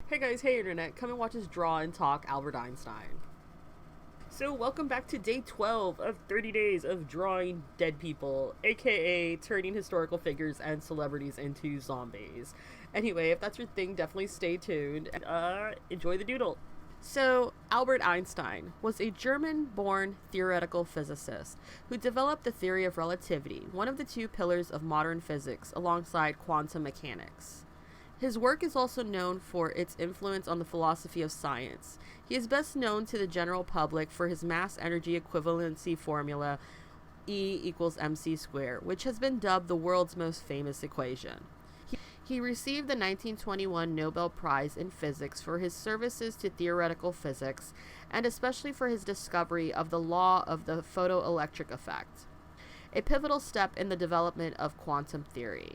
Hey guys, hey internet, come and watch us draw and talk Albert Einstein. So welcome back to day 12 of 30 days of drawing dead people, aka turning historical figures and celebrities into zombies. Anyway, if that's your thing, definitely stay tuned and enjoy the doodle. So, Albert Einstein was a German-born theoretical physicist who developed the theory of relativity, one of the two pillars of modern physics, alongside quantum mechanics. His work is also known for its influence on the philosophy of science. He is best known to the general public for his mass energy equivalency formula, E equals mc squared, which has been dubbed the world's most famous equation. He received the 1921 Nobel Prize in Physics for his services to theoretical physics, and especially for his discovery of the law of the photoelectric effect, a pivotal step in the development of quantum theory.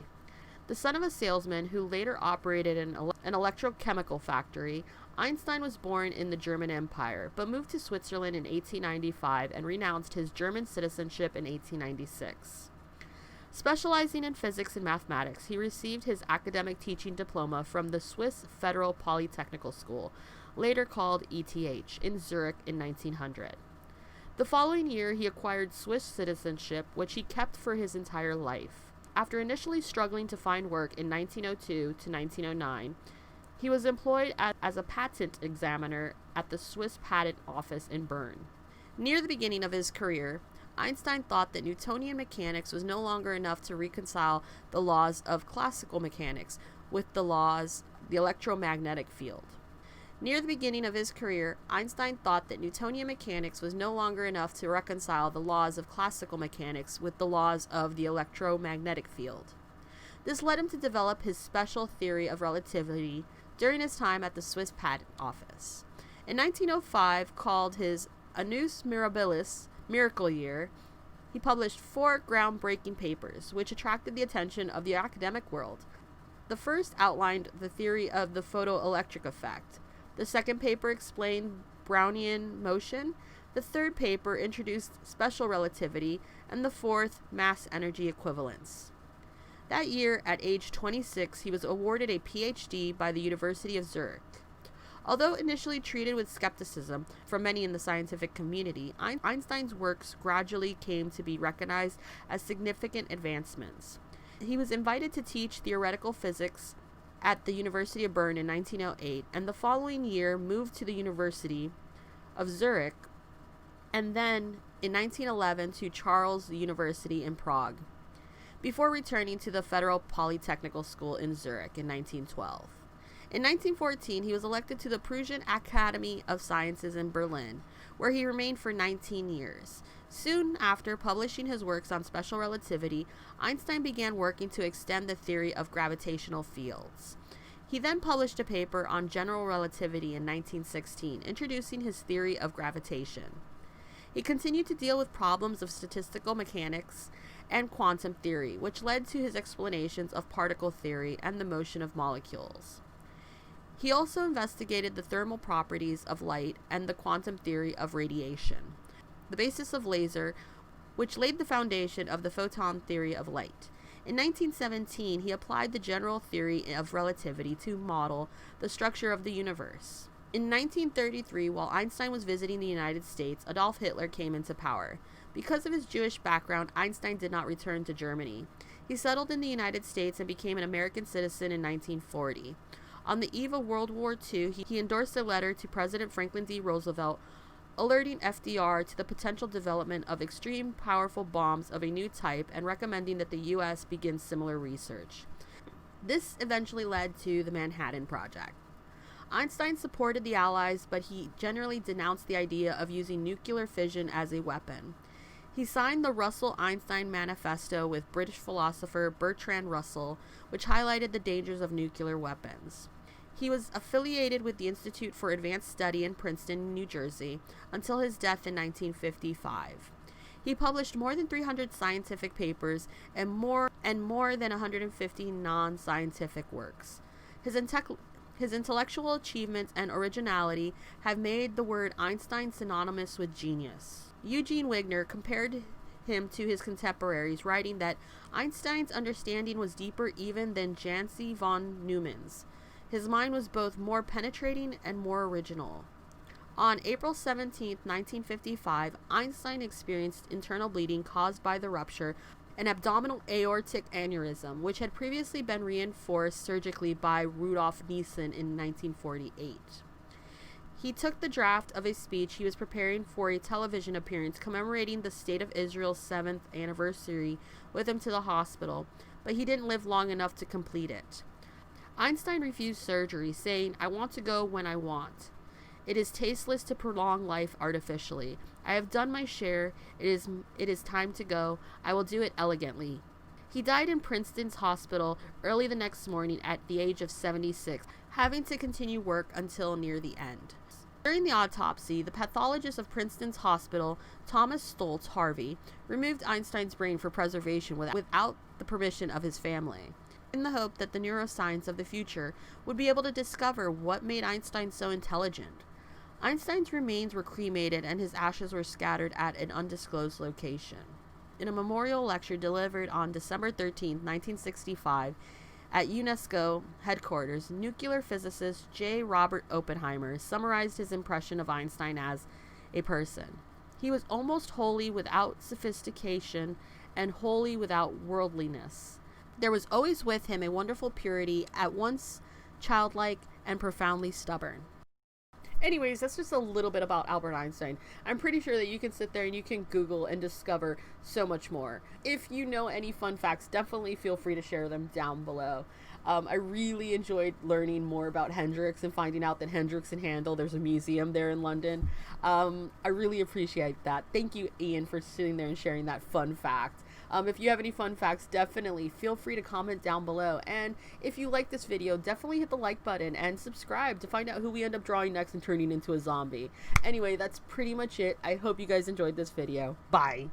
The son of a salesman who later operated an electrochemical factory, Einstein was born in the German Empire, but moved to Switzerland in 1895 and renounced his German citizenship in 1896. Specializing in physics and mathematics, he received his academic teaching diploma from the Swiss Federal Polytechnical School, later called ETH, in Zurich in 1900. The following year, he acquired Swiss citizenship, which he kept for his entire life. After initially struggling to find work in 1902 to 1909, he was employed as a patent examiner at the Swiss Patent Office in Bern. Near the beginning of his career, Einstein thought that Newtonian mechanics was no longer enough to reconcile the laws of classical mechanics with the electromagnetic field. Near the beginning of his career, Einstein thought that Newtonian mechanics was no longer enough to reconcile the laws of classical mechanics with the laws of the electromagnetic field. This led him to develop his special theory of relativity during his time at the Swiss Patent Office. In 1905, called his Annus Mirabilis, Miracle Year, he published 4 groundbreaking papers, which attracted the attention of the academic world. The first outlined the theory of the photoelectric effect. The second paper explained Brownian motion. The third paper introduced special relativity, and the fourth, mass energy equivalence. That year, at age 26, he was awarded a PhD by the University of Zurich. Although initially treated with skepticism from many in the scientific community, Einstein's works gradually came to be recognized as significant advancements. He was invited to teach theoretical physics at the University of Bern in 1908, and the following year moved to the University of Zurich, and then in 1911 to Charles University in Prague, before returning to the Federal Polytechnical School in Zurich in 1912. In 1914, he was elected to the Prussian Academy of Sciences in Berlin, where he remained for 19 years. Soon after publishing his works on special relativity, Einstein began working to extend the theory of gravitational fields. He then published a paper on general relativity in 1916, introducing his theory of gravitation. He continued to deal with problems of statistical mechanics and quantum theory, which led to his explanations of particle theory and the motion of molecules. He also investigated the thermal properties of light and the quantum theory of radiation, the basis of laser, which laid the foundation of the photon theory of light. In 1917, he applied the general theory of relativity to model the structure of the universe. In 1933, while Einstein was visiting the United States, Adolf Hitler came into power. Because of his Jewish background, Einstein did not return to Germany. He settled in the United States and became an American citizen in 1940. On the eve of World War II, he endorsed a letter to President Franklin D. Roosevelt alerting FDR to the potential development of extreme powerful bombs of a new type and recommending that the U.S. begin similar research. This eventually led to the Manhattan Project. Einstein supported the Allies, but he generally denounced the idea of using nuclear fission as a weapon. He signed the Russell-Einstein Manifesto with British philosopher Bertrand Russell, which highlighted the dangers of nuclear weapons. He was affiliated with the Institute for Advanced Study in Princeton, New Jersey, until his death in 1955. He published more than 300 scientific papers and more than 150 non-scientific works. His intellectual achievements and originality have made the word Einstein synonymous with genius. Eugene Wigner compared him to his contemporaries, writing that Einstein's understanding was deeper even than Janzi von Neumann's. His mind was both more penetrating and more original. On April 17, 1955, Einstein experienced internal bleeding caused by the rupture an abdominal aortic aneurysm, which had previously been reinforced surgically by Rudolf Nissen in 1948. He took the draft of a speech he was preparing for a television appearance commemorating the State of Israel's 7th anniversary with him to the hospital, but he didn't live long enough to complete it. Einstein refused surgery, saying, "I want to go when I want. It is tasteless to prolong life artificially. I have done my share. It is time to go. I will do it elegantly." He died in Princeton's hospital early the next morning at the age of 76, having to continue work until near the end. During the autopsy, the pathologist of Princeton's hospital, Thomas Stoltz Harvey, removed Einstein's brain for preservation without the permission of his family, in the hope that the neuroscience of the future would be able to discover what made Einstein so intelligent. Einstein's remains were cremated and his ashes were scattered at an undisclosed location. In a memorial lecture delivered on December 13, 1965, at UNESCO headquarters, nuclear physicist J. Robert Oppenheimer summarized his impression of Einstein as a person. He was almost wholly without sophistication and wholly without worldliness. There was always with him a wonderful purity, at once childlike and profoundly stubborn. Anyways, that's just a little bit about Albert Einstein. I'm pretty sure that you can sit there and you can Google and discover so much more. If you know any fun facts, definitely feel free to share them down below. I really enjoyed learning more about Hendrix and finding out that Hendrix and Handel, there's a museum there in London. I really appreciate that. Thank you, Ian, for sitting there and sharing that fun fact. If you have any fun facts, definitely feel free to comment down below. And if you like this video, definitely hit the like button and subscribe to find out who we end up drawing next and turning into a zombie. Anyway, that's pretty much it. I hope you guys enjoyed this video. Bye.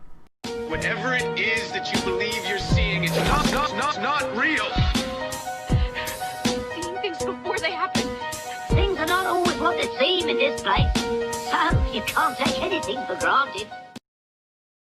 Whatever it is that you believe you're seeing, it's not real. Seeing things before they happen. Things are not always what they seem in this place. So you can't take anything for granted.